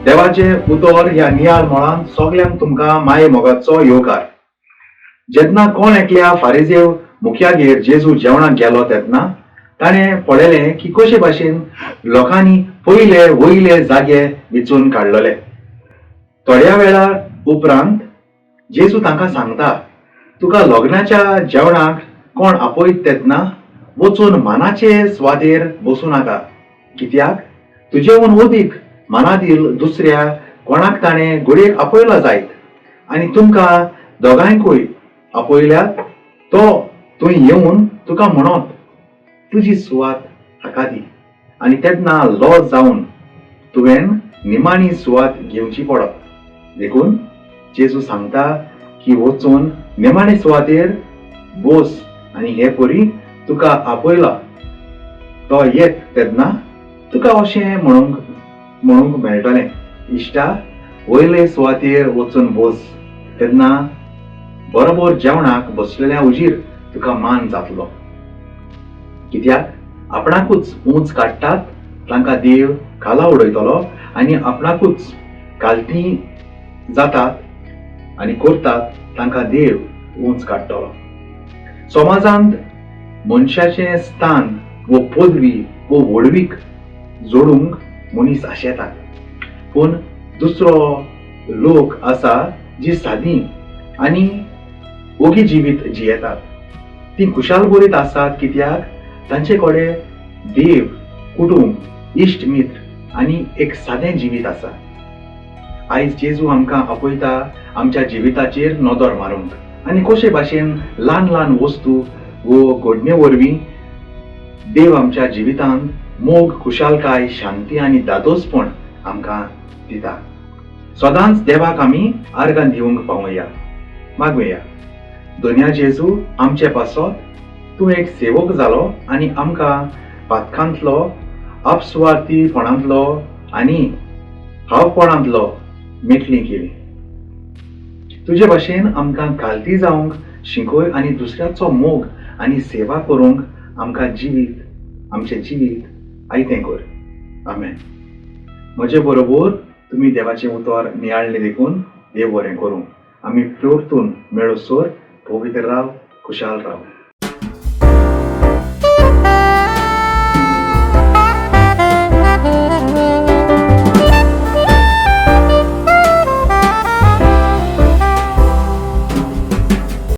देवाचे उतर ह्या नियाळ मळान सगल्यांक तुमकां माये मोगाचो येवकार. जेन्ना कोण एकल्या फारिजेव मुख्यागेर जेजू जेवणाक गेलो तेन्ना ताणें पळयलें की कशे भाशेन लोकांनी पयले वयले जागे विचून काडलेले. थोड्या वेळा उपरांत जेजू तांकां सांगता, तुका लग्नाच्या जेवणाक कोण आपयत तेन्ना वचून मानाचे सुवातेर बसूं नाका, कित्याक तुजेहून अदीक मानातील दुसऱ्या कोणाक ताणें घोडयेक आपयला जायत आनी तुमकां दोगांयकूय आपयल्यात तो थंय येवन तुका म्हणत, तुजी सुवात हाका दी, आनी तेन्ना लॉस जावन तुवें निमाणी सुवात घेवची पडत. देखून जेजू सांगता की वचून निमाणे सुवातेर बस आनी हे परी तुका आपयला तो येत तेन्ना तुका अशें म्हणूंक मेळटलें, इश्टा वयले सुवातेर वचून बस, तेन्ना बरोबर जेवणाक बसलेल्या उजीर तुका मान जातलो. कित्याक आपणाकूच उंच काडटात तांकां देव खाला उडयतलो आनी आपणाकूच कालती जातात आनी करतात तांकां देव उंच काडटलो. समाजांत मनशाचें स्थान वो पदवी वो व्हडवीक जोडूंक मनीस आशेता, पूण दुसरो लोक आसा जी सादी आनी ओगी जिवीत जियेतात. ती खुशाल बरीत आसात कित्याक तांचे कडेन देव, कुटुंब, इश्ट मित्र आनी एक सादें जिवीत आसा. आयज जेजू आमकां आपयता आमच्या जिविताचेर नदर मारूंक आनी कशे भाशेन ल्हान ल्हान वस्तू वो घडणे वरवीं देव आमच्या जिवितांत मोग, खुशालकाय, शांती आनी दादोसपण आमकां दिता. सदांच देवाक आमी आर्गां दिवंक पावया. मागुया, दोनया जेजू आमचे पासत तूं एक सेवक जालो आनी आमकां पातकांतलो, आपसुवार्थीपणांतलो आनी हावपणांतलो मेकळीं केली. तुजे भाशेन आमकां कालती जावंक शिकय आनी दुसऱ्याचो मोग आनी सेवा करूंक आमकां आमचें जिवीत आयतें कर. आमेन. म्हजे बरोबर तुमी देवाचें उतर नियाळ्ळें देखून देव बरें करूं. आमी परतून मेळोसर पवित्र राव, खुशाल राव.